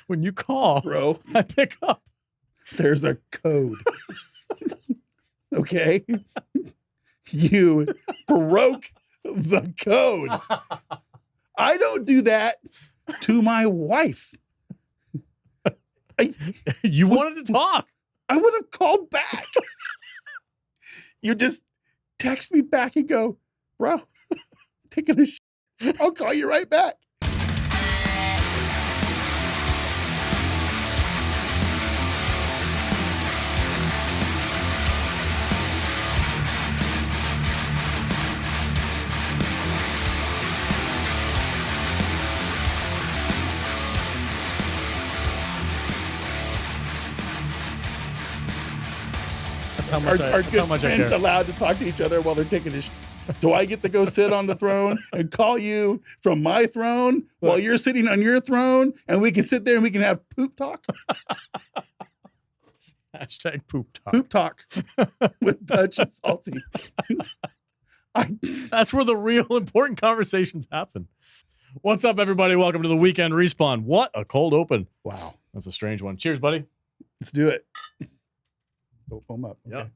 When you call, bro, I pick up. there's a code. Okay? You broke the code. I don't do that to my wife. You wanted to talk. I would have called back. You just text me back and go, bro, taking a shit. I'll call you right back. That's how much Are good I friends care. allowed to talk to each other while they're taking a shit? Do I get to go sit on the throne and call you from my throne while you're sitting on your throne and we can sit there and we can have poop talk? Hashtag poop talk. Poop talk with Dutch and Salty. That's where the real important conversations happen. What's up, everybody? Welcome to the Weekend Respawn. What a cold open. Wow. That's a strange one. Cheers, buddy. Let's do it. Don't foam up. Okay. Yep.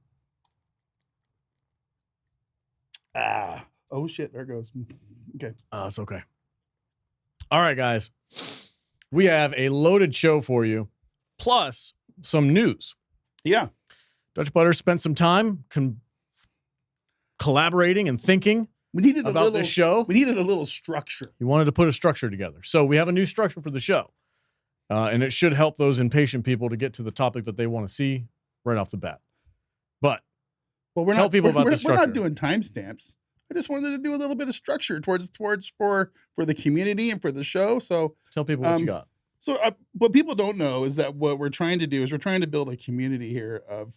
Ah. Oh, shit. There it goes. Okay. It's okay. All right, guys. We have a loaded show for you, plus some news. Yeah. Dutch Butter spent some time collaborating and thinking We needed about this show. We needed a little structure. He wanted to put a structure together. So we have a new structure for the show. And it should help those impatient people to get to the topic that they want to see right off the bat. But Well, tell people about the We're structure. not doing timestamps. I just wanted to do a little bit of structure towards for the community and for the show. So Tell people what you got. So what people don't know is that what we're trying to do is we're trying to build a community here of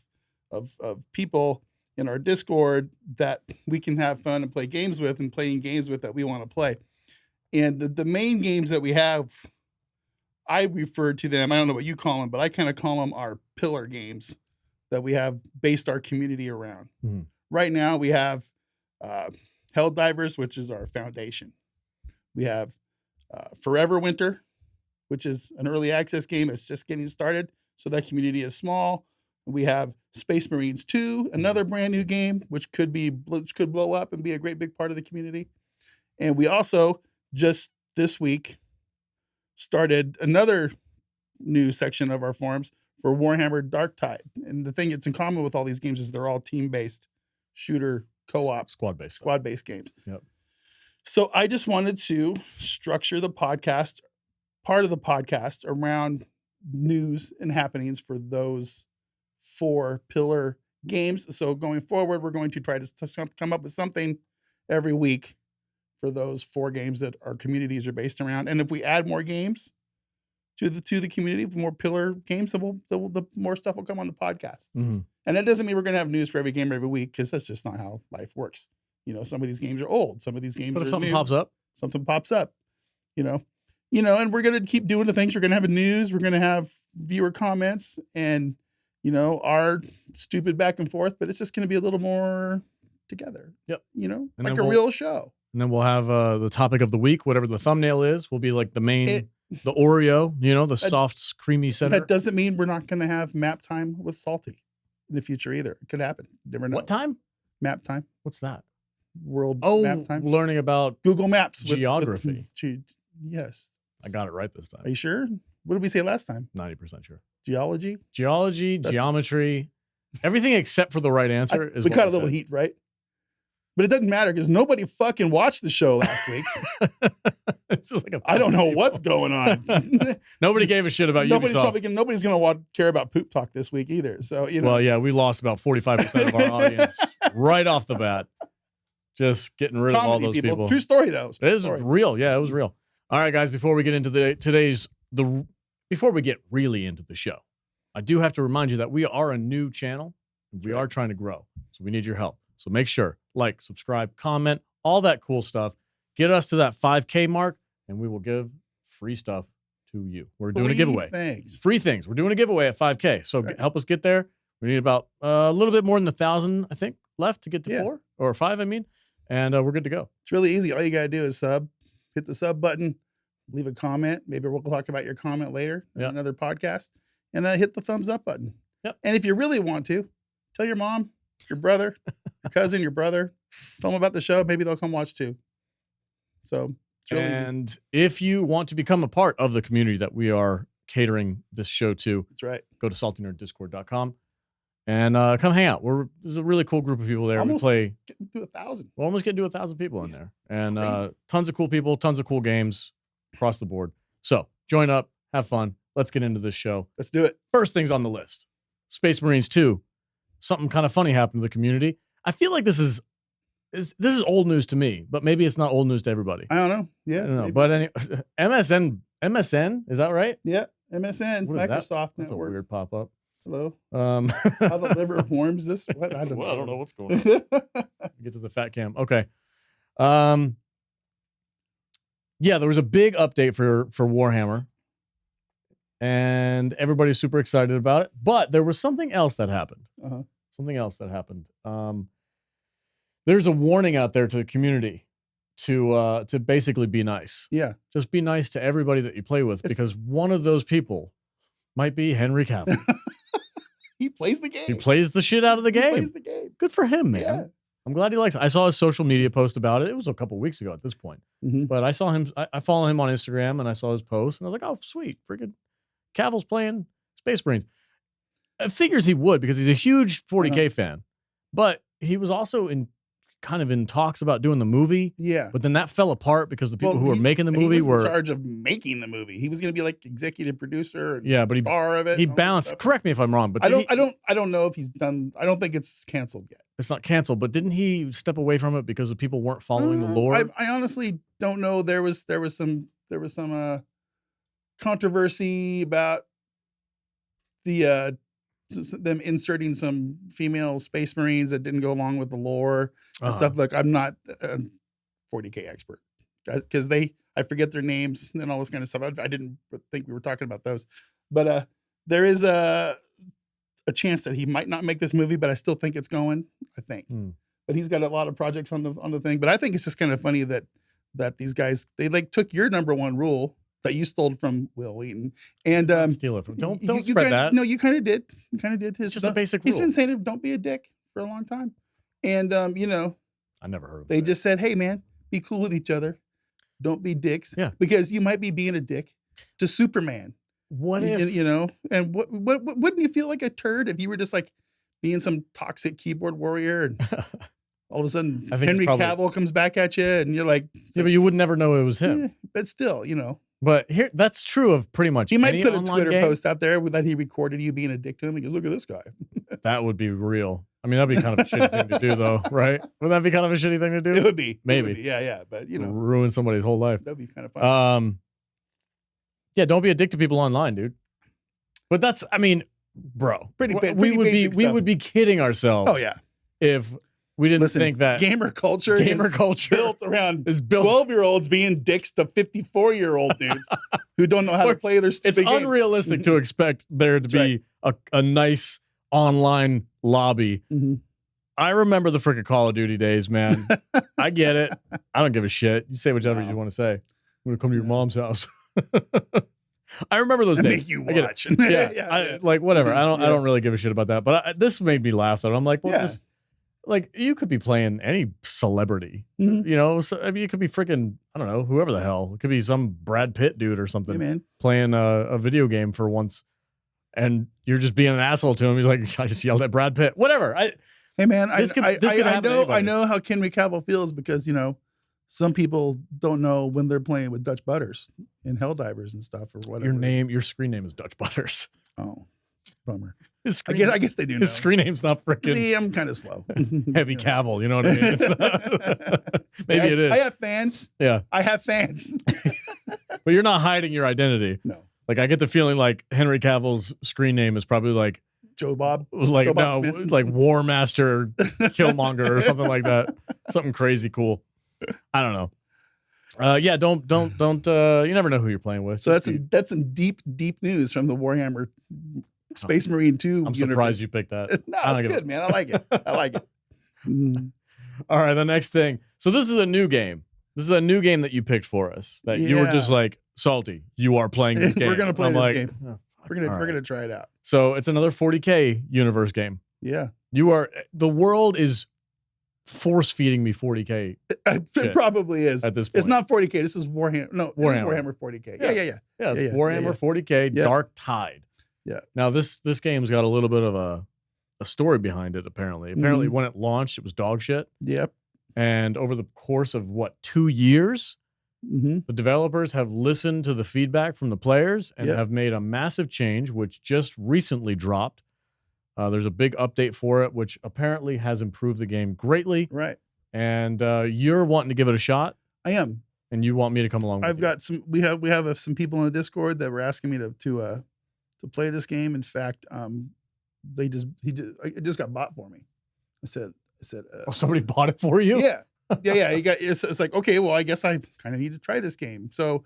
people in our Discord that we can have fun and play games with and playing games with that we want to play. And the main games that we have, I refer to them, I don't know what you call them, but I kind of call them our pillar games that we have based our community around. Mm-hmm. Right now we have Helldivers, which is our foundation. We have Forever Winter, which is an early access game that's just getting started. So that community is small. We have Space Marines 2, another brand new game, which could blow up and be a great big part of the community. And we also just this week started another new section of our forums for Warhammer Darktide. And the thing that's in common with all these games is they're all team-based shooter co-op squad-based games. Yep. So I just wanted to structure the podcast, part of the podcast, around news and happenings for those 4 pillar games. So going forward, we're going to try to come up with something every week for those 4 games that our communities are based around. And if we add more games to the community, the more pillar games, the more stuff will come on the podcast. Mm-hmm. And that doesn't mean we're going to have news for every game every week, because that's just not how life works. You know, some of these games are old. Some of these games But if are something new. pops up, you know, and we're going to keep doing the things. We're going to have news. We're going to have viewer comments and, our stupid back and forth, but it's just going to be a little more together. Yep. And like a real show. And then we'll have the topic of the week, whatever the thumbnail is, will be like the main, the Oreo, the soft, creamy center. That doesn't mean we're not going to have map time with Salty in the future either. It could happen. Never know. What time? Map time. What's that? World map time. Learning about Google Maps. geography. Yes. I got it right this time. Are you sure? What did we say last time? 90% sure. Geology, geometry, everything except for the right answer is we what got a little heat, right? But it doesn't matter because nobody fucking watched the show last week. It's just like I don't know what's going on. Nobody gave a shit about Ubisoft. Nobody's going to care about poop talk this week either. So Well, yeah, we lost about 45% of our audience right off the bat. Just getting rid of all those people. True story though. It is real. Yeah, it was real. All right, guys. Before we get into before we get really into the show, I do have to remind you that we are a new channel. We are trying to grow, so we need your help. So make sure, like, subscribe, comment, all that cool stuff. Get us to that 5K mark, and we will give free stuff to you. We're doing a giveaway. Free things. We're doing a giveaway at 5K. So help us get there. We need about a little bit more than 1,000, I think, left to get to 4 or 5. I mean, and we're good to go. It's really easy. All you gotta do is hit the sub button, leave a comment. Maybe we'll talk about your comment later in Yep. another podcast. And hit the thumbs up button. Yep. And if you really want to, tell your mom, your brother, your cousin, your brother, tell them about the show. Maybe they'll come watch too. So it's really easy. And if you want to become a part of the community that we are catering this show to, That's right. go to saltynerddiscord.com and come hang out. There's a really cool group of people there. Almost we play. Getting to 1,000. We're almost getting to 1,000 people in there, and Crazy. tons of cool people, tons of cool games across the board. So join up, have fun. Let's get into this show. Let's do it. First things on the list: Space Marines 2. Something kind of funny happened to the community. I feel like this is old news to me, but maybe it's not old news to everybody. I don't know. Yeah. I don't know. maybe. But MSN, is that right? Yeah. MSN, What is that? Microsoft That's a Network. weird pop up. Hello. How the liver warms this? What? I don't know. Well, I don't know what's going on. Get to the fat cam. Okay. Yeah, there was a big update for Warhammer, and everybody's super excited about it. But there was something else that happened. Uh-huh. Something else that happened. There's a warning out there to the community to basically be nice. Yeah. Just be nice to everybody that you play with, because one of those people might be Henry Cavill. He plays the game. He plays the shit out of the He game. plays the game. Good for him, man. Yeah. I'm glad he likes it. I saw his social media post about it. It was a couple weeks ago at this point. Mhm. But I saw him, I follow him on Instagram, and I saw his post, and I was like, oh, sweet. Freaking Cavill's playing Space Marines. It figures he would, because he's a huge 40K fan. But he was also kind of in talks about doing the movie. Yeah. But then that fell apart because the people Well, who were making the he movie was were in charge of making the movie. He was going to be like executive producer and Yeah, but star of it. he and all that bounced. stuff. Correct me if I'm wrong, but I did don't know if he's done. I don't think it's canceled yet. it's not canceled. But didn't he step away from it because the people weren't following the lore? I honestly don't know. There was some controversy about the them inserting some female Space Marines that didn't go along with the lore and stuff. Look, I'm not a 40K expert because I forget their names and all this kind of stuff. I didn't think we were talking about those, but there is a chance that he might not make this movie, but I still think it's going. I think, but he's got a lot of projects on the thing. But I think it's just kind of funny that these guys, they like took your number one rule that you stole from Will Wheaton and Steal it from. Don't you spread kinda, that. No, you kind of did. You kind of did. It's just a basic He's rule. been saying it, don't be a dick for a long time, and I never heard of they it. just said, hey man, be cool with each other, don't be dicks. Yeah. Because you might be being a dick to Superman. What if And what wouldn't you feel like a turd if you were just like being some toxic keyboard warrior and all of a sudden I think Henry it's probably- Cavill comes back at you and you're like, Yeah, but you would never know it was him. eh, but still, But here, that's true of pretty much. he might any put a online Twitter game. post out there that he recorded you being a dick to him. He goes, look at this guy. That would be real. I mean, that'd be kind of a shitty thing to do, though, right? Would that be kind of a shitty thing to do? It would be. Maybe. It would be. Yeah. But ruin somebody's whole life. that'd be kind of fun. Yeah, don't be a dick to people online, dude. But that's, I mean, bro, Pretty we basic stuff. would be kidding ourselves. Oh yeah. If we didn't Listen, think that gamer culture culture built around is built. 12-year-olds being dicks to 54-year-old dudes who don't know how to play their stupid It's games. unrealistic to expect there to That's be a nice online lobby. Mhm. I remember the freaking Call of Duty days, man. I get it. I don't give a shit. You say whatever No. you want to say. I'm going to come to your No. mom's house. I remember those I days. make you I get it. watch. Yeah, like whatever. I Yeah. don't really give a shit about that. But this made me laugh. Though I'm like, well, Yeah. just like you could be playing any celebrity. Mhm. So, I mean, it could be freaking I don't know whoever the hell. It could be some Brad Pitt dude or something Hey, man. playing a video game for once, and you're just being an asshole to him. He's like, I just yelled at Brad Pitt. Whatever. Hey man, This could happen to I anybody. know how Henry Cavill feels because some people don't know when they're playing with Dutch Butters and Helldivers and stuff or whatever. Your screen name is Dutch Butters. Oh, bummer. His I screen, guess they do know. his screen name's not freaking See, I'm kind of slow. Heavy Cavill. You know what I mean? Maybe it is. I have fans. Yeah, I have fans. but you're not hiding your identity. No, Like I get the feeling like Henry Cavill's screen name is probably like Joe Bob. like Joe Bob no Smith. like War Master Killmonger or something like that. Something crazy cool. I don't know. Yeah, don't. You never know who you're playing with. So that's some deep news from the Warhammer Space Marine 2. I'm surprised you picked that. No, I don't it's give a- good, man. I like it. I like it. Mm. All right, the next thing. So this is a new game. This is a new game that you picked for us. That you were just like, Salty, you are playing this game. We're gonna play this game. Oh, We're gonna try it out. So it's another 40K universe game. Yeah. The world is force feeding me 40K. It probably is. At this point. It's not 40K. This is Warhammer. No, Warhammer 40K. Yeah. Yeah, it's Warhammer 40K Darktide. Yeah. Now this game's got a little bit of a story behind it, apparently. Apparently when it launched, it was dog shit. Yep. And over the course of 2 years, the developers have listened to the feedback from the players and have made a massive change, which just recently dropped. There's a big update for it, which apparently has improved the game greatly. Right. And you're wanting to give it a shot. I am. And you want me to come along with I've got some. We have some people in the Discord that were asking me to play this game. In fact, it just got bought for me. I said, somebody bought it for you? Yeah. It's like, okay, well, I guess I kind of need to try this game. So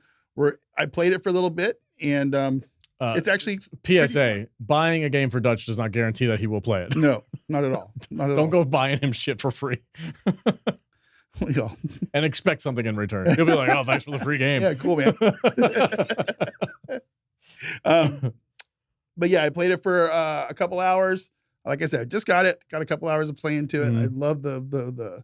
I played it for a little bit, and it's actually PSA. Buying a game for Dutch does not guarantee that he will play it. No, not at all. Don't go buying him shit for free. And expect something in return. He'll be like, "Oh, thanks for the free game." Yeah, cool, man. But yeah, I played it for a couple hours. Like I said, I just got a couple hours of playing to it. I love the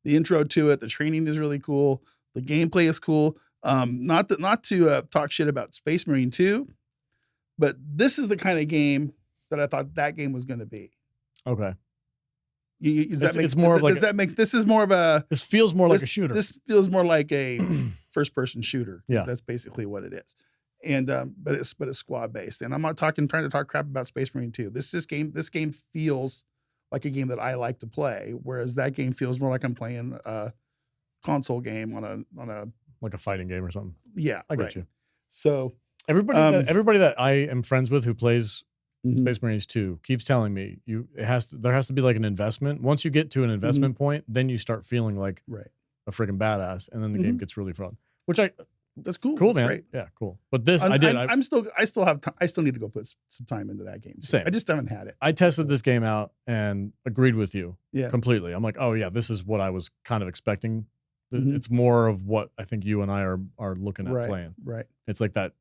intro to it. The training is really cool. The gameplay is cool. Not to talk shit about Space Marine 2, but this is the kind of game that I thought that game was going to be. Okay. This feels more like a shooter. This feels more like a first-person shooter. Yeah, that's basically what it is. And but it's squad based. And I'm not trying to talk crap about Space Marine 2. This game feels like a game that I like to play, whereas that game feels more like I'm playing a console game on a like a fighting game or something. Yeah, I get you. So everybody that I am friends with who plays Space Marines 2 keeps telling me there has to be like an investment. Once you get to an investment point, then you start feeling like a freaking badass, and then the game gets really fun. That's cool. Cool, man. Great. Yeah, cool. But this, I still need to go put some time into that game. Same. I just haven't had it. I tested this game out and agreed with you. Completely. I'm like, oh yeah, this is what I was kind of expecting. It's more of what I think you and I are looking at playing. Right. It's like that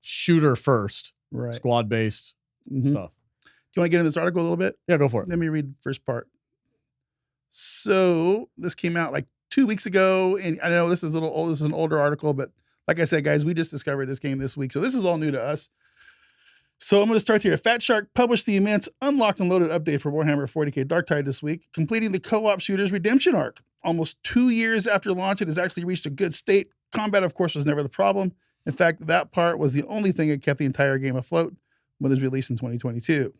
shooter first, squad based stuff. Do you want to get in this article a little bit? Yeah, go for it. Let me read the first part. So this came out like 2 weeks ago, and I know this is a little old. This is an older article, but like I said, guys, we just discovered this game this week, so this is all new to us. So I'm going to start here. Fat Shark published the immense unlocked and loaded update for Warhammer 40K Darktide this week, completing the co-op shooter's redemption arc. Almost 2 years after launch, it has actually reached a good state. Combat, of course, was never the problem. In fact, that part was the only thing that kept the entire game afloat when it was released in 2022.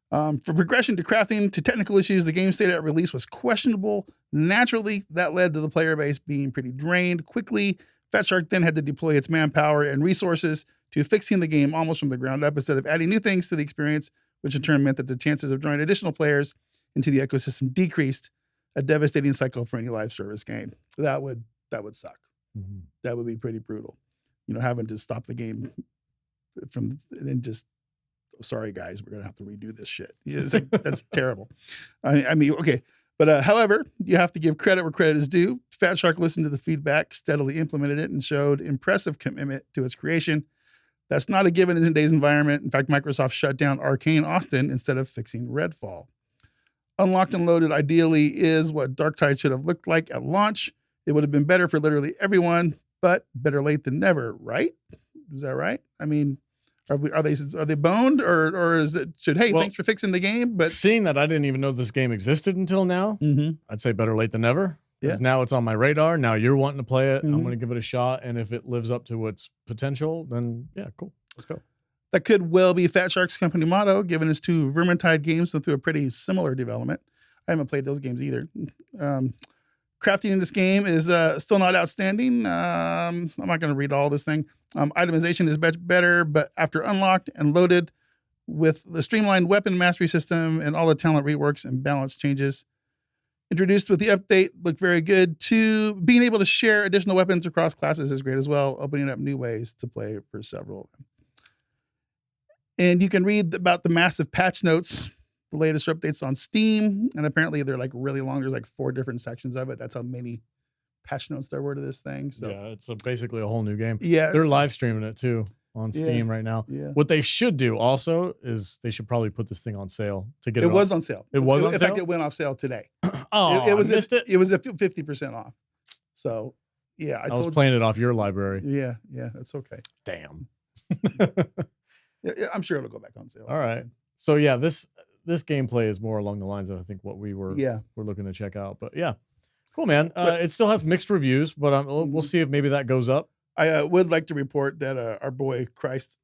From progression to crafting to technical issues, the game state at release was questionable. Naturally, that led to the player base being pretty drained quickly. Fat Shark then had to deploy its manpower and resources to fixing the game almost from the ground up instead of adding new things to the experience, which in turn meant that the chances of drawing additional players into the ecosystem decreased, a devastating cycle for any live service game. That would suck. That would be pretty brutal. Having to stop the game from and just, sorry guys, we're gonna have to redo this shit. That's terrible. I mean, okay. But however, you have to give credit where credit is due. Fat Shark listened to the feedback, steadily implemented it, and showed impressive commitment to its creation. That's not a given in today's environment. In fact, Microsoft shut down Arcane Austin instead of fixing Redfall. Unlocked and loaded ideally is what Darktide should have looked like at launch. It would have been better for literally everyone, but better late than never, right? Is that right? I mean, are they boned or is it thanks for fixing the game? But seeing that I didn't even know this game existed until now, I'd say better late than never. Because now it's on my radar. Now you're wanting to play it. I'm going to give it a shot, and if it lives up to its potential, then yeah, cool. Let's go. That could well be Fat Shark's company motto, given his two Vermintide games went through a pretty similar development. I haven't played those games either. Crafting in this game is still not outstanding. I'm not going to read all this thing. Itemization is better, but after unlocked and loaded with the streamlined weapon mastery system and all the talent reworks and balance changes introduced with the update, look very good. Too, being able to share additional weapons across classes is great as well, opening up new ways to play for several of them. And you can read about the massive patch notes, the latest updates on Steam, and apparently they're like really long. There's like 4 different sections of it. That's how many patch notes there were to this thing. So yeah, it's basically a whole new game. yeah, They're live streaming it too on Yeah. Steam right now. Yeah, What they should do also is they should probably put this thing on sale to get it it was off. on sale. It was on In sale? fact, it went off sale today. Oh, it was I missed it. It was a 50% off. So yeah, I was playing it off your library. Yeah, that's okay. Damn. Yeah, I'm sure it'll go back on sale. All right. So yeah, this gameplay is more along the lines of I think what we're looking to check out. But yeah, cool, man. So- It still has mixed reviews, but we'll see if maybe that goes up. I would like to report that our boy Christ,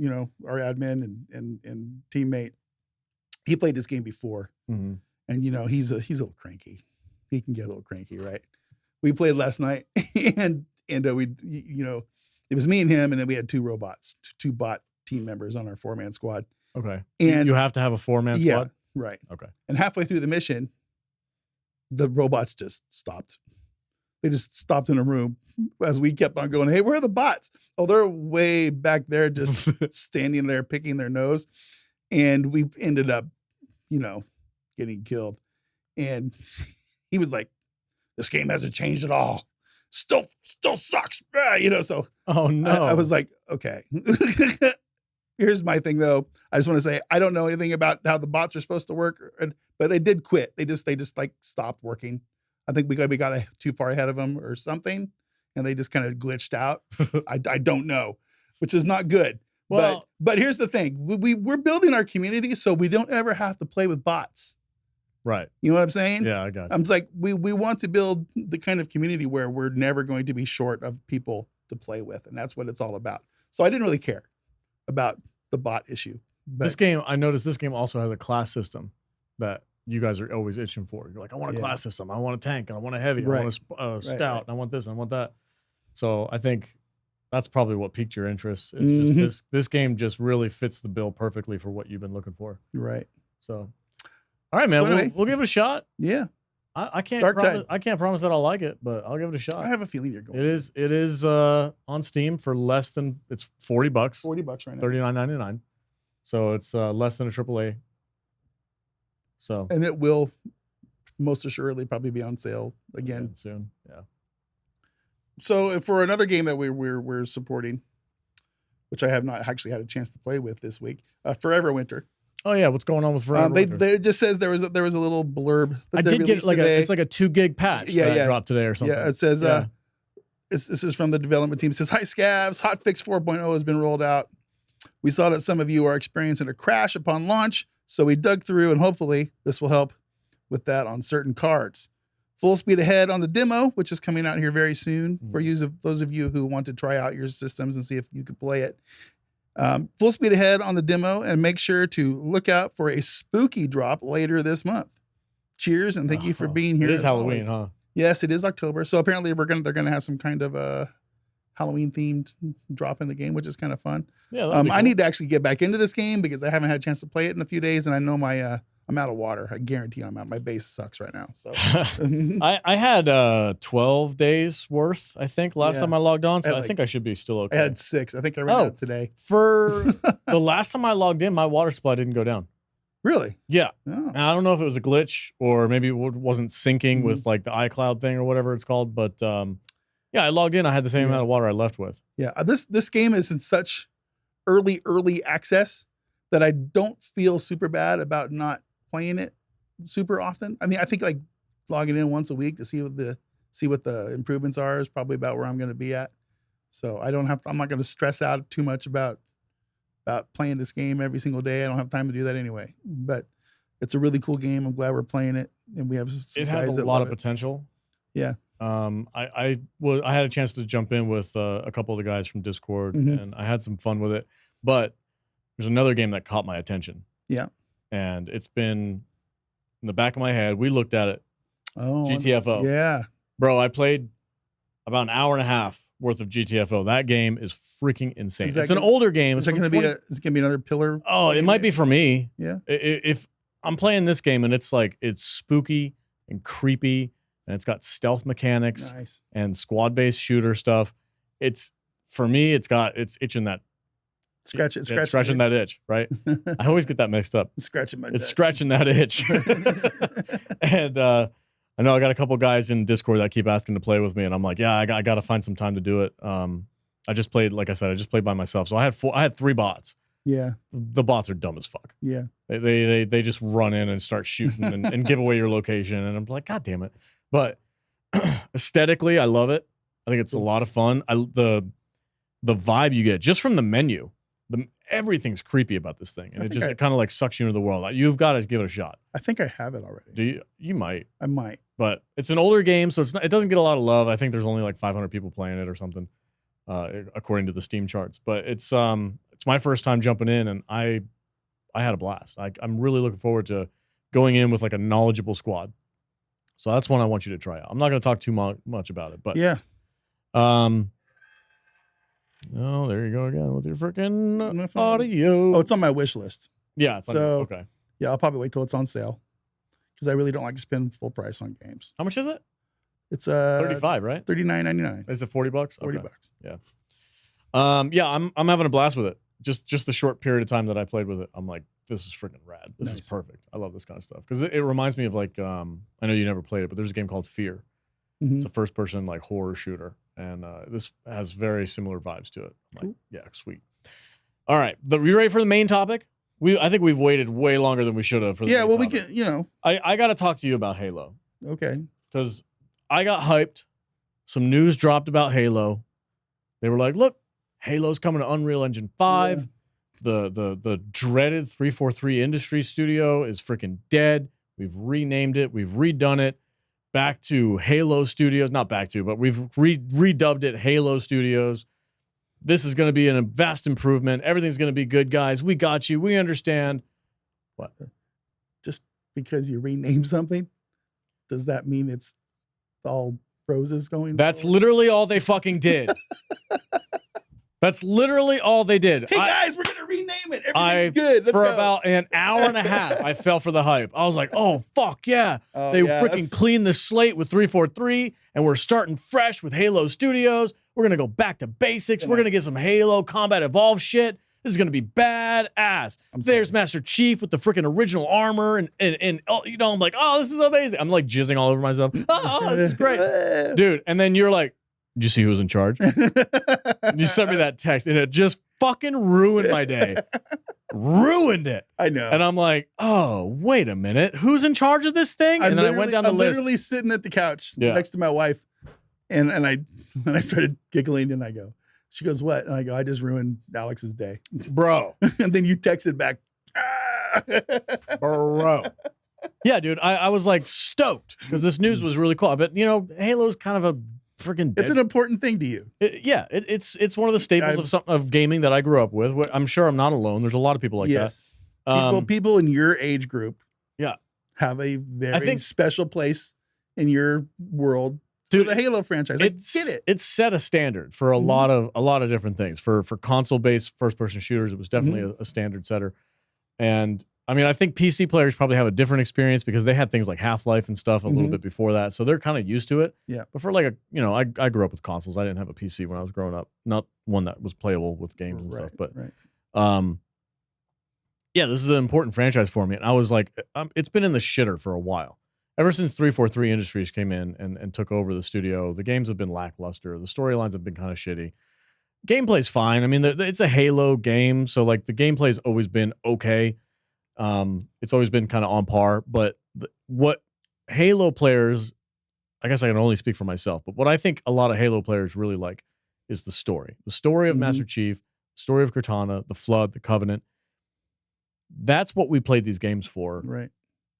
our admin and teammate, he played this game before, Mhm. and he's a little cranky. He can get a little cranky, right? We played last night, and we it was me and him, and then we had two bot team members on our 4-man squad. Okay. And you have to have a 4-man yeah, squad. right. Okay. And halfway through the mission, the robots just stopped. They just stopped in a room as we kept on going, hey, where are the bots? Oh, they're way back there, just standing there, picking their nose. And we ended up, getting killed. And he was like, this game hasn't changed at all. Still sucks. So Oh no. I was like, okay. Here's my thing though. I just want to say I don't know anything about how the bots are supposed to work, but they did quit. They just like stopped working. I think we got too far ahead of them or something, and they just kind of glitched out. I don't know, which is not good. Well- but here's the thing: we're building our community so we don't ever have to play with bots. right. You know what I'm saying? Yeah, I got it. I'm just like we want to build the kind of community where we're never going to be short of people to play with, and that's what it's all about. So I didn't really care about the bot issue. But I noticed this game also has a class system that you guys are always itching for. You're like, I want a class system. I want a tank. And I want a heavy. Right. I want a scout. Right. And I want this. And I want that. So I think that's probably what piqued your interest. It's Mhm. just this game just really fits the bill perfectly for what you've been looking for. right. So, all right, man, So anyway- we'll give it a shot. Yeah. I can't Darktide. I can't promise that I'll like it, but I'll give it a shot. I have a feeling you're going. It is on Steam for less than it's $40, $40 right now. $39.99. So it's less than a AAA. So And it will most assuredly probably be on sale again. soon. Yeah. So for another game that we're supporting, which I have not actually had a chance to play with this week, Forever Winter. Oh yeah, what's going on with Forever Winter? It just says there was a little blurb. That I they did get released like today. it's like a 2 gig patch that dropped today or something. Yeah, it says Yeah. this is from the development team. It says, "Hi Scavs, Hotfix 4.0 has been rolled out. We saw that some of you are experiencing a crash upon launch, so we dug through and hopefully this will help with that on certain cards. Full speed ahead on the demo, which is coming out here very soon for those of you who want to try out your systems and see if you could play it. Full speed ahead on the demo, and make sure to look out for a spooky drop later this month. Cheers, and thank you for being here. It is as Halloween, always." huh? Yes, it is October. So apparently they're gonna have some kind of a Halloween themed drop in the game, which is kind of fun. Yeah. I need to actually get back into this game because I haven't had a chance to play it in a few days, and I know I'm out of water. I guarantee I'm out. My base sucks right now. So I had 12 days worth, I think, last Yeah. time I logged on. So I had I think I should be still I okay. had 6. I think I ran out today. For the last time I logged in, my water supply didn't go down. Really? Yeah. Oh. And I don't know if it was a glitch or maybe it wasn't syncing with like the iCloud thing or whatever it's called. But yeah, I logged in. I had the same amount of water I left with. Yeah. This game is in such early access that I don't feel super bad about not playing it super often. I mean, I think like logging in once a week to see what the improvements are is probably about where I'm going to be at. So I'm not going to stress out too much about playing this game every single day. I don't have time to do that anyway. But it's a really cool game. I'm glad we're playing it, and we have some It guys has a that lot love of it. potential. Yeah. I had a chance to jump in with a couple of the guys from Discord, Mhm. and I had some fun with it. But there's another game that caught my attention. Yeah. And it's been in the back of my head. We looked at it. Oh, GTFO. Yeah. Bro, I played about an hour and a half worth of GTFO. That game is freaking insane. Is that It's an gonna- older game. Is It's it going from to be 20 another pillar? Oh, it game? might be for me. Yeah. If I'm playing this game and it's like it's spooky and creepy and it's got stealth mechanics Nice. and squad-based shooter stuff, it's for me. It's itching that scratching that itch, right? I always get that mixed up. Scratching my It's nuts. scratching that itch, and I know I got a couple guys in Discord that keep asking to play with me, and I'm like, yeah, I got to find some time to do it. I just played, like I said, I just played by myself. So I had 3 bots. Yeah. The bots are dumb as fuck. Yeah. They just run in and start shooting and give away your location, and I'm like, God damn it. But aesthetically, I love it. I think it's a lot of fun. The vibe you get just from the menu, everything's creepy about this thing, and it kind of like sucks you into the world. You've got to give it a shot. I think I have it already. Do you? You might. I might. But it's an older game, so it doesn't get a lot of love. I think there's only like 500 people playing it or something, according to the Steam charts. But it's my first time jumping in, and I had a blast. I'm really looking forward to going in with like a knowledgeable squad. So that's one I want you to try out. I'm not going to talk too much about it, but yeah. Oh, there you go again with your freaking audio. Oh, it's on my wish list. Yeah, it's okay. Yeah, I'll probably wait till it's on sale because I really don't like to spend full price on games. How much is it? It's 35, right? $39.99. Is it $40? $40. Okay. Yeah. Yeah, I'm having a blast with it. Just the short period of time that I played with it, I'm like, this is freaking rad. This is perfect. I love this kind of stuff because it reminds me of like I know you never played it, but there's a game called Fear. Mm-hmm. It's a first-person like horror shooter, and this has very similar vibes to it. I'm like, yeah, sweet. All right, you ready for the main topic? I think we've waited way longer than we should have for the main topic. We can, I got to talk to you about Halo. Okay. Because I got hyped. Some news dropped about Halo. They were like, look, Halo's coming to Unreal Engine 5. Yeah. The dreaded 343 Industries studio is freaking dead. We've renamed it. We've redone it. Back to Halo Studios. Not back to, but we've redubbed it Halo Studios. This is going to be a vast improvement. Everything's going to be good, guys. We got you. We understand. What? Just because you rename something, does that mean it's all roses going? That's literally all they fucking did. That's literally all they did. Hey, guys, we're going to rename it. Everything's good. Let's go. For about an hour and a half, I fell for the hype. I was like, oh, fuck, yeah. They freaking cleaned the slate with 343, and we're starting fresh with Halo Studios. We're going to go back to basics. We're going to get some Halo Combat Evolved shit. This is going to be badass. There's Master Chief with the freaking original armor, and I'm like, oh, this is amazing. I'm like jizzing all over myself. Oh, this is great. Dude, and then you're like, did you see who was in charge? You sent me that text, and it just fucking ruined my day. Ruined it. I know. And I'm like, oh, wait a minute. Who's in charge of this thing? And then I went down the list. I'm literally sitting at the couch next to my wife, and I started giggling, and I go, she goes, what? And I go, I just ruined Alex's day. Bro. And then you texted back. Bro. Yeah, dude. I was like stoked because this news was really cool. But, Halo's kind of a freaking dead. It's an important thing to you. It's one of the staples of gaming that I grew up with. I'm sure I'm not alone. There's a lot of people like that. People in your age group have a very special place in your world. Dude, the Halo franchise. I get it. It's set a standard for a lot of different things. For console-based first-person shooters, it was definitely a standard setter. And I mean, I think PC players probably have a different experience because they had things like Half-Life and stuff a little bit before that, so they're kind of used to it. Yeah. But for like I grew up with consoles. I didn't have a PC when I was growing up, not one that was playable with games and stuff. But yeah, this is an important franchise for me, and I was like, it's been in the shitter for a while. Ever since 343 Industries came in and took over the studio, the games have been lackluster. The storylines have been kind of shitty. Gameplay's fine. I mean, it's a Halo game, so like the gameplay's always been okay. It's always been kind of on par. But what Halo players, I guess I can only speak for myself, but what I think a lot of Halo players really like is the story. The story of Master Chief, the story of Cortana, the Flood, the Covenant. That's what we played these games for. Right.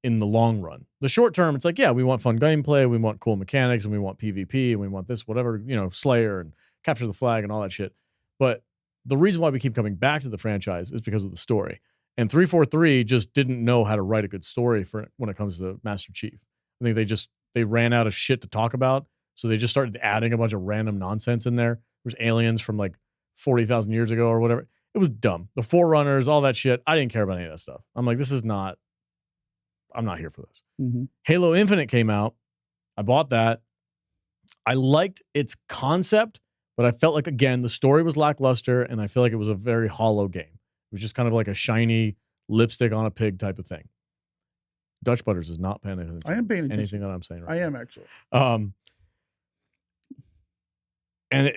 In the long run. The short term, it's like, yeah, we want fun gameplay, we want cool mechanics, and we want PvP, and we want this, whatever, Slayer and capture the flag and all that shit. But the reason why we keep coming back to the franchise is because of the story. And 343 just didn't know how to write a good story for when it comes to Master Chief. I think they ran out of shit to talk about, so they just started adding a bunch of random nonsense in there. There's aliens from like 40,000 years ago or whatever. It was dumb. The Forerunners, all that shit. I didn't care about any of that stuff. I'm like, I'm not here for this. Halo Infinite came out. I bought that. I liked its concept, but I felt like, again, the story was lackluster, and I feel like it was a very hollow game. It was just kind of like a shiny lipstick on a pig type of thing. Dutch Butters is not paying attention. I am paying attention. Anything that I'm saying right I am actually. And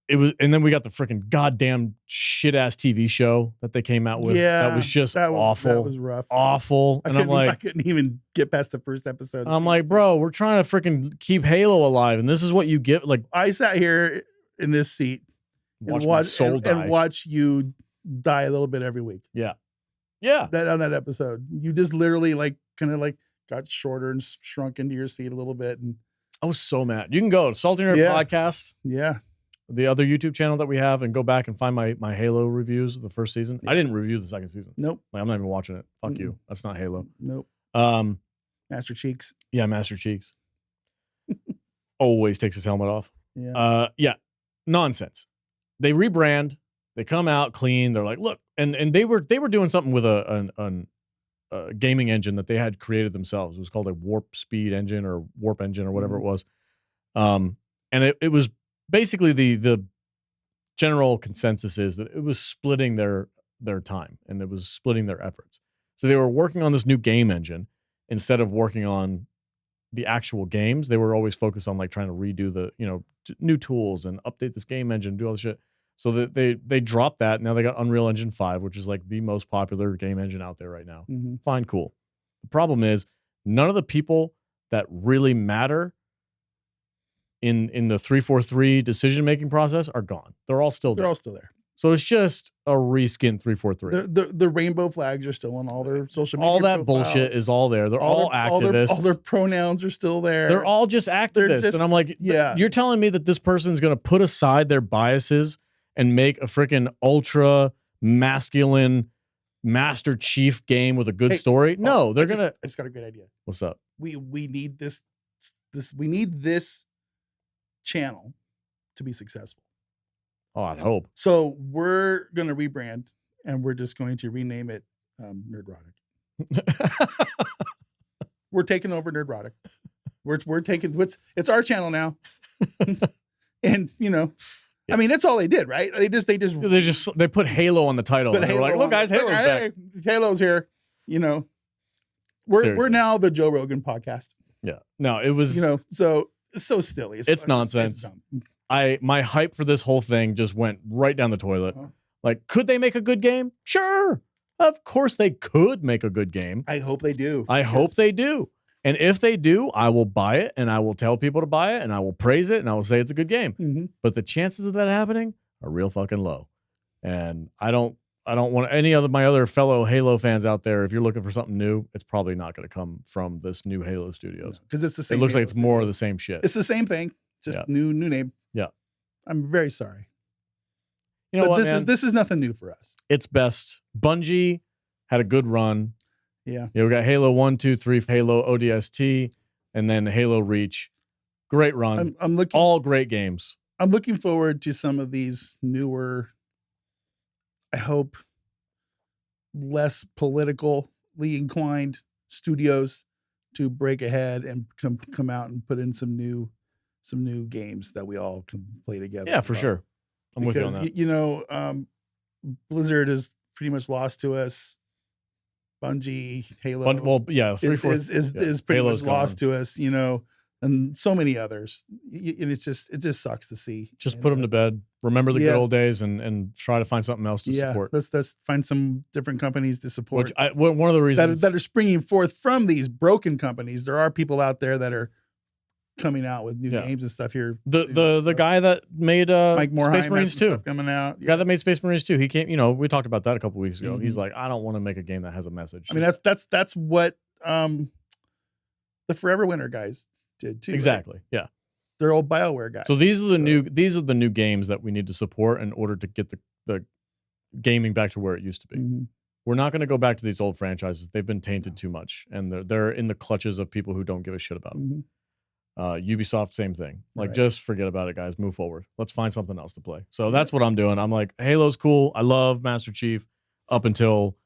and then we got the freaking goddamn shit ass TV show that they came out with. Yeah, that was just awful. That was rough. Awful. And I couldn't even get past the first episode. I'm like, bro, we're trying to freaking keep Halo alive, and this is what you get. Like, I sat here in this seat watch my soul die. And watch you die a little bit every week. Yeah. That on that episode, you just literally kind of got shorter and shrunk into your seat a little bit, and I was so mad. You can go to Salty Nerd Podcast. Yeah. The other YouTube channel that we have, and go back and find my Halo reviews of the first season. Yeah. I didn't review the second season. Nope. I'm not even watching it. Fuck you. That's not Halo. Nope. Master Cheeks. Yeah, Master Cheeks. Always takes his helmet off. Yeah. Nonsense. They rebrand. They come out clean. They're like, look, and they were doing something with a gaming engine that they had created themselves. It was called a warp speed engine or warp engine or whatever it was. And it was basically the general consensus is that it was splitting their time, and it was splitting their efforts. So they were working on this new game engine instead of working on the actual games. They were always focused on trying to redo the new tools and update this game engine, do all this shit. So that they dropped that. Now they got Unreal Engine 5, which is the most popular game engine out there right now. Mm-hmm. Fine, cool. The problem is none of the people that really matter in the 343 decision-making process are gone. They're all still there. They're all still there. So it's just a reskin 343. The rainbow flags are still on all their social media. All that profiles. bullshit is all there. They're all activists. All their pronouns are still there. They're all just activists. And I'm like, you're telling me that this person's going to put aside their biases and make a freaking ultra masculine Master Chief game with a good story? No, they're going to. I just got a great idea. What's up? We need this. We need this channel to be successful. Oh, I'd hope. So we're going to rebrand, and we're just going to rename it Nerdrotic. We're taking over Nerdrotic. We're taking it's our channel now. And I mean, that's all they did, right? They put Halo on the title. And they were like, look, guys, Halo's back. Halo's here. We're now the Joe Rogan podcast. Yeah. No, it was so it's so silly. It's nonsense. My hype for this whole thing just went right down the toilet. Could they make a good game? Sure. Of course they could make a good game. I hope they do. I hope they do. And if they do, I will buy it, and I will tell people to buy it, and I will praise it, and I will say it's a good game. Mm-hmm. But the chances of that happening are real fucking low. And I don't want any of my other fellow Halo fans out there. If you're looking for something new, it's probably not going to come from this new Halo Studios. Because it's the same. It looks like it's more of the same shit. It's the same thing, just new name. Yeah. I'm very sorry. You know what, this is nothing new for us. It's best. Bungie had a good run. Yeah. We got Halo 1, 2, 3, Halo ODST, and then Halo Reach. Great run. All great games. I'm looking forward to some of these newer, I hope, less politically inclined studios to break ahead and come out and put in some new games that we all can play together. Yeah, for sure. I'm with you on that. Blizzard is pretty much lost to us. Bungie, Halo, is pretty much lost to us, and so many others. And it just sucks to see. Just put them to bed. Remember the good old days, and try to find something else to support. Let's find some different companies to support. One of the reasons that are springing forth from these broken companies. There are people out there that are coming out with new games and stuff here. The guy that made Mike Space Marines 2 coming out. The guy that made Space Marines 2, he came, we talked about that a couple weeks ago. Mm-hmm. He's like, I don't want to make a game that has a message. I mean, that's what the Forever Winter guys did too. Exactly. Right? Yeah. They're old BioWare guys. So these are the new games that we need to support in order to get the gaming back to where it used to be. Mm-hmm. We're not going to go back to these old franchises. They've been tainted too much, and they're in the clutches of people who don't give a shit about them. Mm-hmm. Ubisoft, same thing. Just forget about it, guys. Move forward. Let's find something else to play. So that's what I'm doing. I'm like, Halo's cool. I love Master Chief up until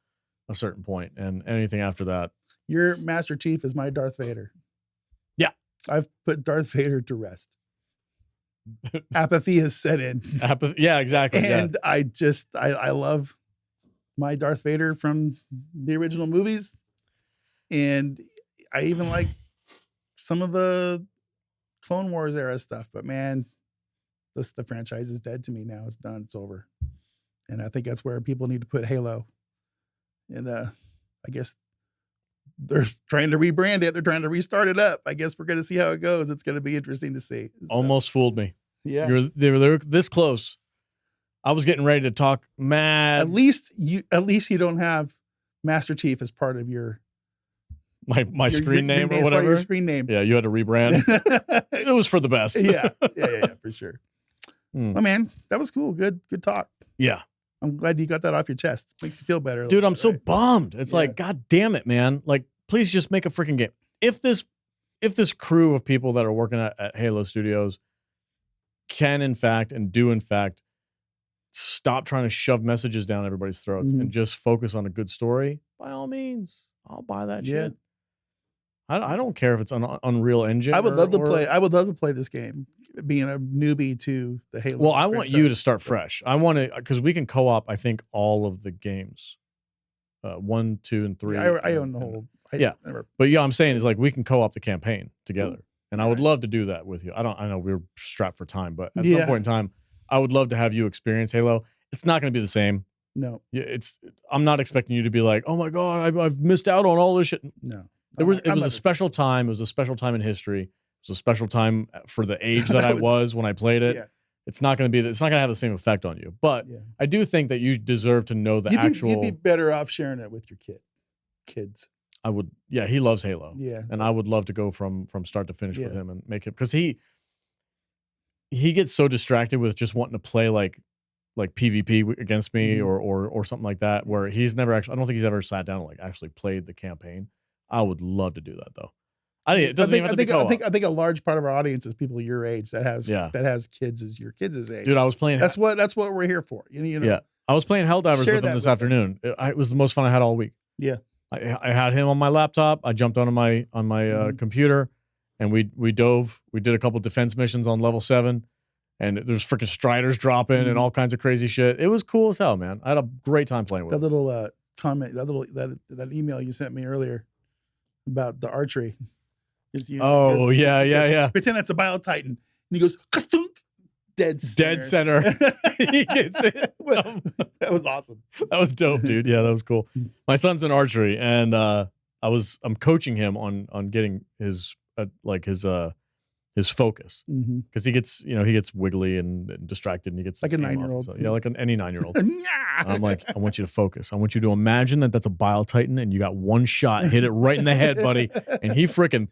a certain point, and anything after that. Your Master Chief is my Darth Vader. Yeah. I've put Darth Vader to rest. Apathy has set in. Yeah, exactly. And I love my Darth Vader from the original movies. And I even like some of the Clone Wars era stuff, but man, the franchise is dead to me now. It's done. It's over. And I think that's where people need to put Halo. And I guess they're trying to rebrand it. They're trying to restart it up. I guess we're going to see how it goes. It's going to be interesting to see. So, Almost fooled me. Yeah. They're this close. I was getting ready to talk mad. At least you don't have Master Chief as part of your my screen name or whatever. Your screen name. Yeah, you had to rebrand. It was for the best. yeah, for sure. Oh man, that was cool. Good talk. Yeah. I'm glad you got that off your chest. Makes you feel better. Dude, I'm so bummed. It's like, God damn it, man. Like, please just make a freaking game. If this crew of people that are working at Halo Studios can in fact and do in fact stop trying to shove messages down everybody's throats and just focus on a good story, by all means, I'll buy that shit. I don't care if it's on Unreal Engine. I would love to play. I would love to play this game, being a newbie to the Halo. Well, I want you to start fresh. I want to, because we can co-op, I think, all of the games, 1, 2, and 3. Yeah, I own the whole. But yeah, I'm saying is like we can co-op the campaign together, and I would love to do that with you. I know we're strapped for time, but at some point in time, I would love to have you experience Halo. It's not going to be the same. No, I'm not expecting you to be like, oh my god, I've missed out on all this shit. No. It was a special time. It was a special time in history. It was a special time for the age that I was when I played it. Yeah. It's not going to have the same effect on you. But I do think that you deserve to know you'd be better off sharing it with your kids. I would. Yeah, he loves Halo. Yeah. And I would love to go from start to finish with him and make it, because he gets so distracted with just wanting to play like PvP against me or something like that, where he's never actually, I don't think he's ever sat down and like actually played the campaign. I would love to do that though. It doesn't even have to be co-op. I think a large part of our audience is people your age that has kids as your kids' age. Dude, I was playing. That's what we're here for. You know. Yeah, I was playing Helldivers with him this afternoon. It was the most fun I had all week. Yeah, I had him on my laptop. I jumped onto my computer, and we dove. We did a couple defense missions on level 7, and there's freaking striders dropping and all kinds of crazy shit. It was cool as hell, man. I had a great time playing with that little comment, that email you sent me earlier about the archery. Yeah. Pretend that's a Bio Titan. And he goes, dead center. He gets it. That was awesome. That was dope, dude. Yeah, that was cool. My son's in archery, and I'm coaching him on getting his focus, because he gets wiggly and distracted, and he gets like a 9-year-old. So, like any 9-year-old. I'm like, I want you to focus. I want you to imagine that's a Bile Titan, and you got one shot, hit it right in the head, buddy, and he freaking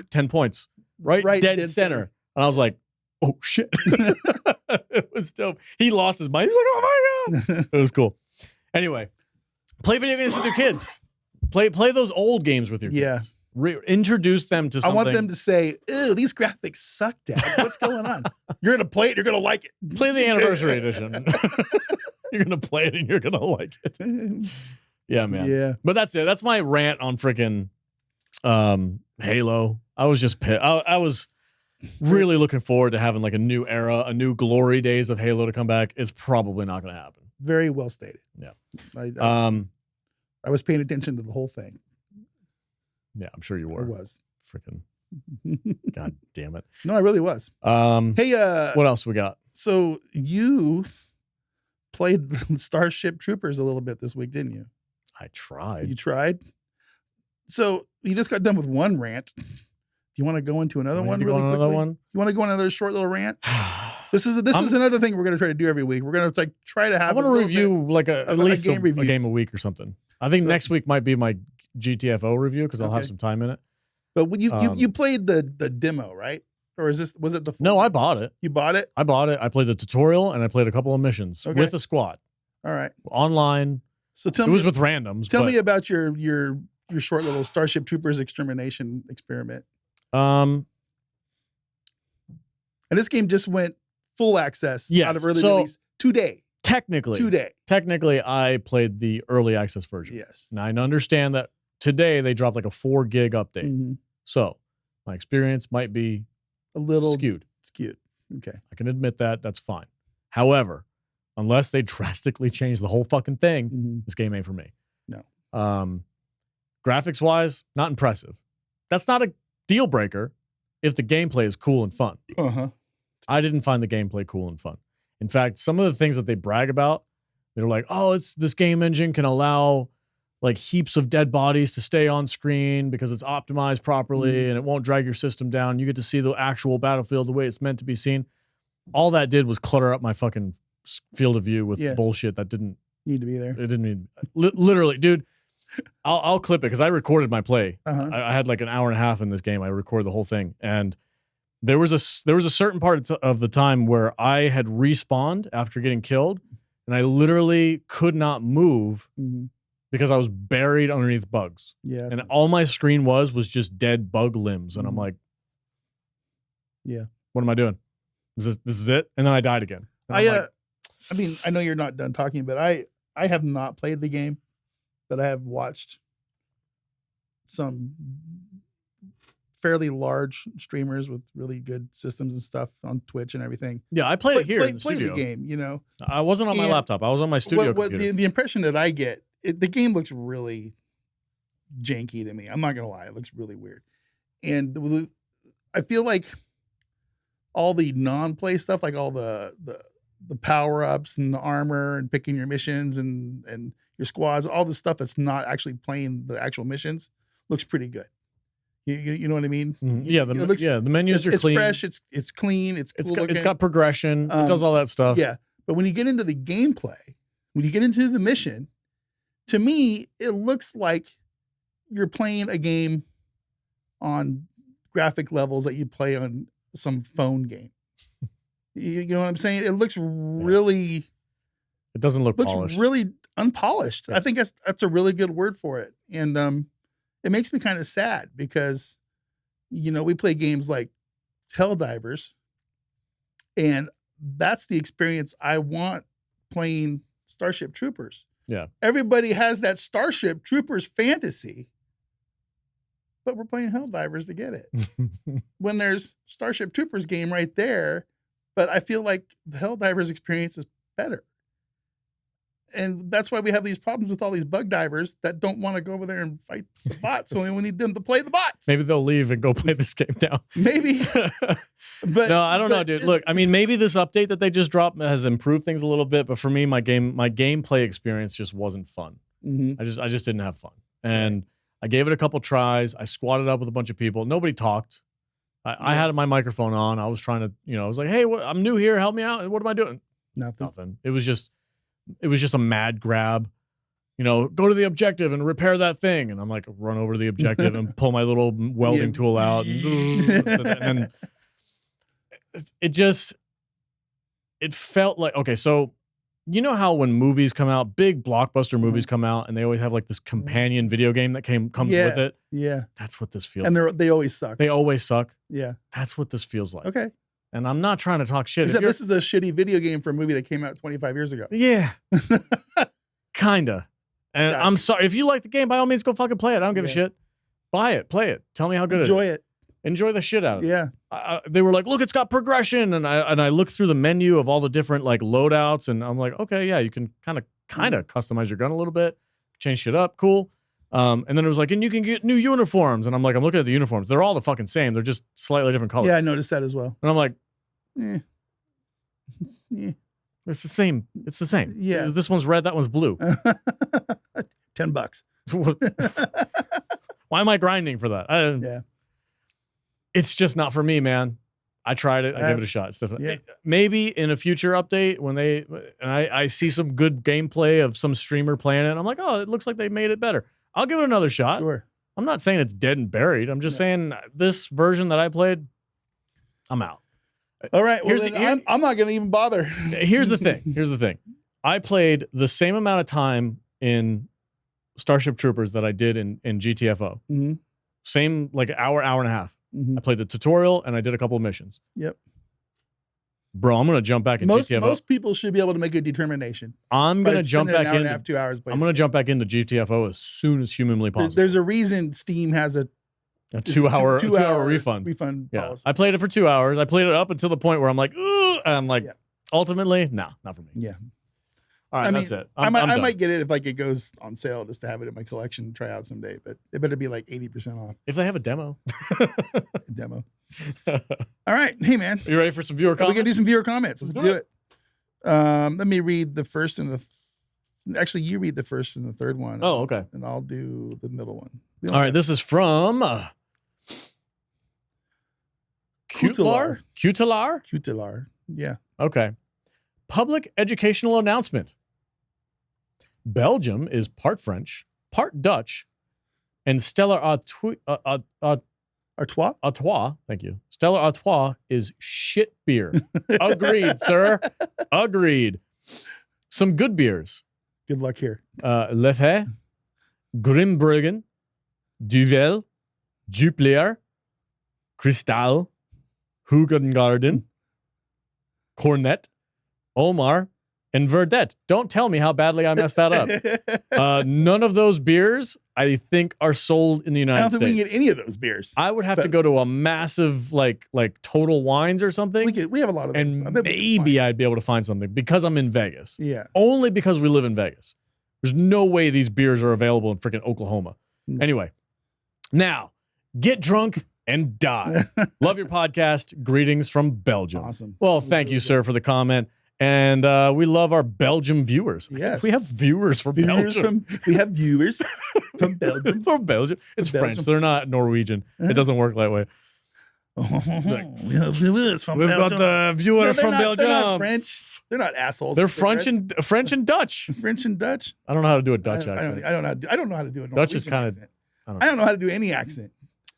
10 points, right dead center. And I was like, oh shit, it was dope. He lost his mind. He's like, oh my god, it was cool. Anyway, play video games with your kids. Play those old games with your kids. Introduce them to something. I want them to say, ew, these graphics suck, Dad. What's going on? You're going to play it. You're going to like it. Play the anniversary edition. You're going to play it and you're going to like it. Yeah, man. Yeah. But that's it. That's my rant on freaking Halo. I was just pissed. I was really looking forward to having like a new era, a new glory days of Halo to come back. It's probably not going to happen. Very well stated. Yeah. I was paying attention to the whole thing. Yeah, I'm sure you were. I was. Freaking God damn it. No, I really was. Hey, what else we got? So you played Starship Troopers a little bit this week, didn't you? I tried. You tried? So you just got done with one rant. Do you want to go into another one really quickly? Another one? You want to go on another short little rant? This is another thing we're going to try to do every week. We're going to try to have. I want to review at least a game a week or something. I think next week might be my GTFO review, because I'll have some time in it. But when you played the demo, right? Or was it the full No, I bought it. You bought it? I bought it. I played the tutorial and I played a couple of missions with a squad. All right. Online. So it was with randoms. Tell me about your short little Starship Troopers Extermination experiment. And this game just went full access out of early release today. Technically, I played the early access version. Yes. Now, I understand that today they dropped like a 4 gig update. So my experience might be a little skewed. Okay. I can admit that. That's fine. However, unless they drastically change the whole fucking thing, this game ain't for me. No. Graphics wise, not impressive. that's not a deal breaker if the gameplay is cool and fun. I didn't find the gameplay cool and fun. In fact, some of the things that they brag about, they're like, oh, it's this game engine can allow like heaps of dead bodies to stay on screen because it's optimized properly and it won't drag your system down. You get to see the actual battlefield the way it's meant to be seen. All that did was clutter up my fucking field of view with bullshit that didn't need to be there. It didn't need, literally, dude. I'll clip it because I recorded my play. I had like an hour and a half in this game. I recorded the whole thing, and there was a certain part of the time where I had respawned after getting killed, and I literally could not move because I was buried underneath bugs. Yeah, and all my screen was just dead bug limbs, and I'm like, what am I doing? This is it? And then I died again. I mean, I know you're not done talking, but I have not played the game, but I have watched some fairly large streamers with really good systems and stuff on Twitch and everything. Yeah, I played it here in the studio. studio. The game, you know. I wasn't on my laptop. I was on my studio computer. The impression that I get, the game looks really janky to me. I'm not gonna lie, it looks really weird, and I feel like all the non-play stuff, like all the power-ups and the armor and picking your missions and your squads, all the stuff that's not actually playing the actual missions, looks pretty good. You know what I mean? Yeah, the menus are clean. It's fresh. It's clean. It's cool looking. It's got progression. It does all that stuff. Yeah, but when you get into the gameplay, when you get into the mission, to me, it looks like you're playing a game on graphic levels that you play on some phone game. You know what I'm saying? It looks really. It doesn't look polished. Really unpolished. Yeah. I think that's a really good word for it, and it makes me kind of sad because, you know, we play games like Helldivers, and that's the experience I want playing Starship Troopers. Yeah, everybody has that Starship Troopers fantasy, but we're playing Helldivers to get it. When there's Starship Troopers game right there, but I feel like the Helldivers experience is better. And that's why we have these problems with all these bug divers that don't want to go over there and fight the bots. So we need them to play the bots. Maybe they'll leave and go play this game now. Maybe. But no, I don't know, dude. Look, I mean, maybe this update that they just dropped has improved things a little bit, but for me, my gameplay experience just wasn't fun. I just didn't have fun. And I gave it a couple tries. I squatted up with a bunch of people. Nobody talked. I had my microphone on. I was trying to, you know, I was like, hey, I'm new here. Help me out. What am I doing? Nothing. It was just a mad grab, you know, go to the objective and repair that thing. And I'm like, run over to the objective and pull my little welding tool out. And it felt like, okay, so you know how when movies come out, big blockbuster movies come out, and they always have like this companion video game that comes with it? Yeah. That's what this feels like. And they always suck. They always suck. Yeah. That's what this feels like. Okay. And I'm not trying to talk shit. Except this is a shitty video game for a movie that came out 25 years ago. Yeah. Kinda. And I'm sorry. If you like the game, by all means, go fucking play it. I don't give a shit. Buy it. Play it. Tell me how good Enjoy it. Enjoy the shit out of it. Yeah. They were like, look, it's got progression. And I looked through the menu of all the different like loadouts, and I'm like, okay, yeah, you can kind of customize your gun a little bit, change shit up. Cool. And then it was like, and you can get new uniforms. And I'm like, I'm looking at the uniforms. They're all the fucking same. They're just slightly different colors. Yeah, I noticed that as well. And I'm like, it's the same. It's the same. Yeah. This one's red. That one's blue. $10. Why am I grinding for that? Yeah. It's just not for me, man. I tried it. I gave it a shot. Maybe in a future update when I see some good gameplay of some streamer playing it, I'm like, oh, it looks like they made it better. I'll give it another shot. Sure. I'm not saying it's dead and buried. I'm just saying this version that I played, I'm out. All right. Well, I'm not going to even bother. Here's the thing. I played the same amount of time in Starship Troopers that I did in GTFO. Mm-hmm. Same, like hour and a half. Mm-hmm. I played the tutorial and I did a couple of missions. Yep. Bro, I'm going to jump back in GTFO. Most people should be able to make a determination. I'm going to jump back in. 2 hours. I'm going to jump back into GTFO as soon as humanly possible. There's a reason Steam has a 2 hour refund. Refund policy. I played it for 2 hours. I played it up until the point where I'm like, ooh, and I'm like, ultimately, no, not for me. Yeah. All right, I mean, that's it. I I'm done. might get it if like it goes on sale just to have it in my collection and try out someday. But it better be like 80% off If they have a demo. demo. All right, hey man, You ready for some viewer we comments? can do some viewer comments. Let's Let's do do it. Let me read the first and actually you read the first and the third one. Oh, okay. And I'll do the middle one. All right, this is from Cutilar. Cutilar? Yeah. Okay. Public educational announcement. Belgium is part French, part Dutch, and Stella Artois, thank you. Stella Artois is shit beer. Agreed, sir. Agreed. Some good beers. Good luck here. Leffe, Grimbruggen, Duvel, Jupiler, Cristal, Hugengarden, Cornet, Omar, and Verdette. Don't tell me how badly I messed that up. None of those beers, I think, are sold in the United States. I don't think we can get any of those beers. I would have to go to a massive, like Total Wines or something. We have a lot of those. And maybe I'd be able to find something because I'm in Vegas. Yeah. Only because we live in Vegas. There's no way these beers are available in freaking Oklahoma. No. Anyway, now get drunk and die. Love your podcast. Greetings from Belgium. Awesome. Well, thank you, sir, for the comment. And we love our Belgium viewers. Yes. We have viewers from Belgium. We have viewers from Belgium. From Belgium. It's From French. Belgium. They're not Norwegian. It doesn't work that way. We have viewers from We've Belgium. got viewers they're from not, Belgium. They're not French. They're not assholes. They're French and Dutch. French and Dutch. I don't know how to do a Dutch accent. I don't know how to do a Dutch is Norwegian kinda- accent. I I don't know how to do any accent.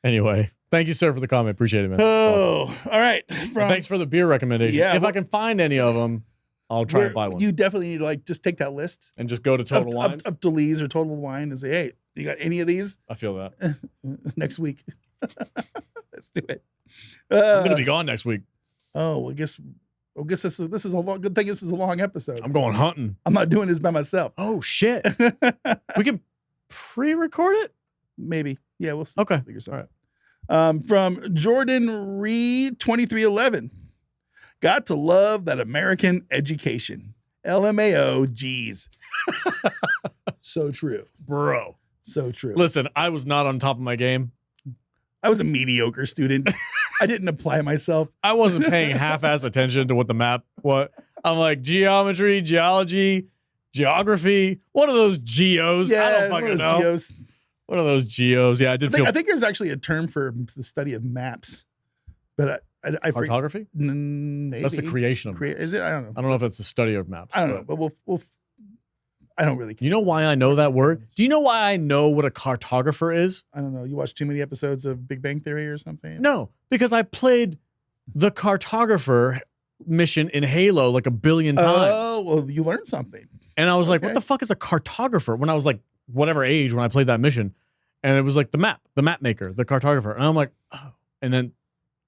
Anyway, thank you, sir, for the comment. Appreciate it, man. Awesome. Oh, all right. And thanks for the beer recommendation. Yeah, If I can find any of them, I'll try and buy one. You definitely need to like just take that list And just go to Total Wines. up to Lee's or Total Wine and say, hey, you got any of these I feel that. next week? Let's do it. I'm going to be gone next week. Oh, I guess this is a long. Good thing this is a long episode. I'm going hunting. I'm not doing this by myself. Oh, shit. We can pre-record it? Maybe. Yeah, we'll see. Okay. Figure something out. From Jordan Reed 2311. Got to love that American education. LMAO, geez. So true. Bro. So true. Listen, I was not on top of my game. I was a mediocre student. I didn't apply myself. I wasn't paying half-ass attention to what the map, I'm like, geometry, geology, geography. One of those geos. I don't fucking know. Geos. One of those geos. Yeah, I think there's actually a term for the study of maps, but I forget. Cartography? Maybe. That's the creation of Is it? I don't know. I don't know if it's the study of maps. I don't know, but we'll I don't really care. You know why I know that word? Do you know why I know what a cartographer is? I don't know. You watch too many episodes of Big Bang Theory or something? No, because I played the cartographer mission in Halo like a billion times. Oh, well, you learned something. And I was like, Okay. what the fuck is a cartographer? When I was like, whatever age when I played that mission. And it was like the map maker, the cartographer. And I'm like, oh. And then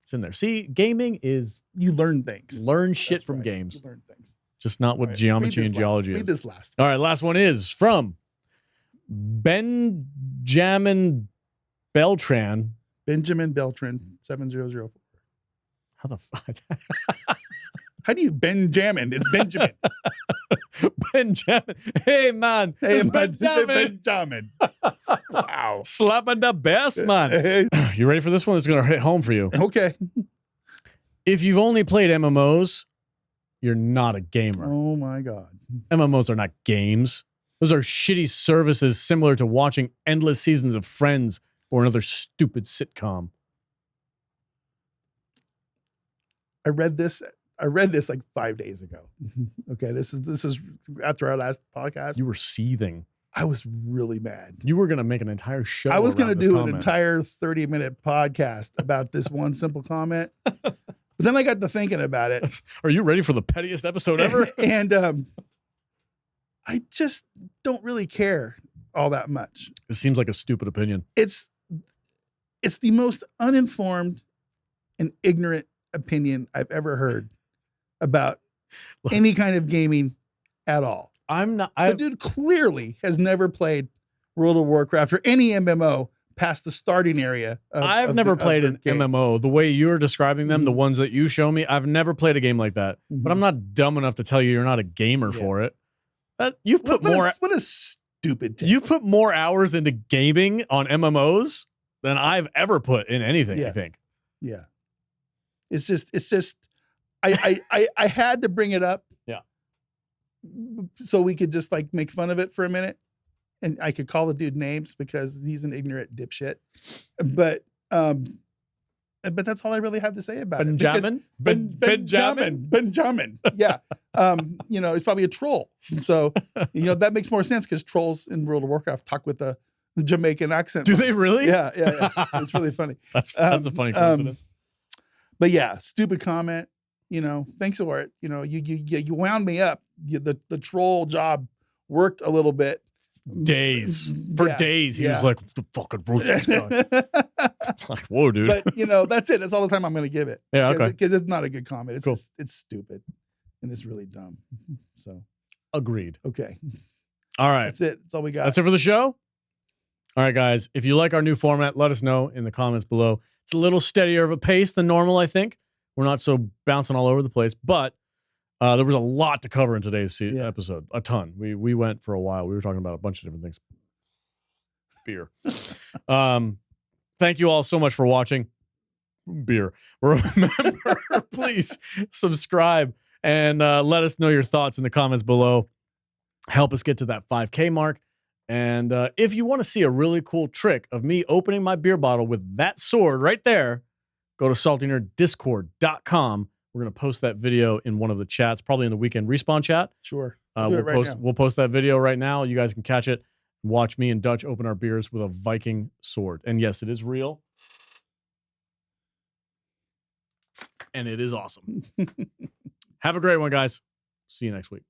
it's in there. See, gaming is You learn things. learn shit That's from right. games. You learn things. Just not what All right, geometry read and this geology last. is. Read this last. All right, last one is from Benjamin Beltran. Benjamin Beltran 7004. How the fuck? How do you Benjamin? It's Benjamin. Benjamin. Hey, man. It's Benjamin. Benjamin. Wow. Slapping the best, man. You ready for this one? It's going to hit home for you. Okay. If you've only played MMOs, you're not a gamer. Oh my God. MMOs are not games. Those are shitty services similar to watching endless seasons of Friends or another stupid sitcom. I read this like 5 days ago. Okay, this is after our last podcast. You were seething. I was really mad. You were going to make an entire show. I was going to around this do an comment. entire 30-minute podcast about this one simple comment. But then I got to thinking about it. Are you ready for the pettiest episode ever? And I just don't really care all that much. It seems like a stupid opinion. It's the most uninformed and ignorant opinion I've ever heard about any kind of gaming at all. I'm not. The dude clearly has never played World of Warcraft or any MMO past the starting area. I've never played an MMO the way you're describing them. The ones that you show me, I've never played a game like that. But I'm not dumb enough to tell you you're not a gamer for it. You've put more. What a stupid take. You put more hours into gaming on MMOs than I've ever put in anything. I think. Yeah. It's just. I had to bring it up. Yeah. So we could just like make fun of it for a minute, and I could call the dude names because he's an ignorant dipshit. But that's all I really have to say about Benjamin? it. Benjamin. Yeah. He's probably a troll. So, that makes more sense because trolls in World of Warcraft talk with a Jamaican accent. Do they really? Yeah. It's really funny. That's a funny coincidence. But yeah, stupid comment. Thanks for it. You wound me up. The troll job worked a little bit. Days. He was like, the fucking roast this guy. Like, whoa, dude. But that's it. That's all the time I'm going to give it. Yeah, okay. Because it's not a good comment. It's cool. It's stupid, and it's really dumb. So agreed. Okay. All right. That's it. That's all we got. That's it for the show. All right, guys. If you like our new format, let us know in the comments below. It's a little steadier of a pace than normal, I think. We're not so bouncing all over the place, but there was a lot to cover in today's episode. A ton. We went for a while. We were talking about a bunch of different things. Beer. Thank you all so much for watching. Beer. Remember, please subscribe and let us know your thoughts in the comments below. Help us get to that 5K mark. And if you want to see a really cool trick of me opening my beer bottle with that sword right there, go to saltynerddiscord.com. We're going to post that video in one of the chats, probably in the weekend respawn chat. Sure. We'll post that video right now. You guys can catch it. Watch me and Dutch open our beers with a Viking sword. And yes, it is real. And it is awesome. Have a great one, guys. See you next week.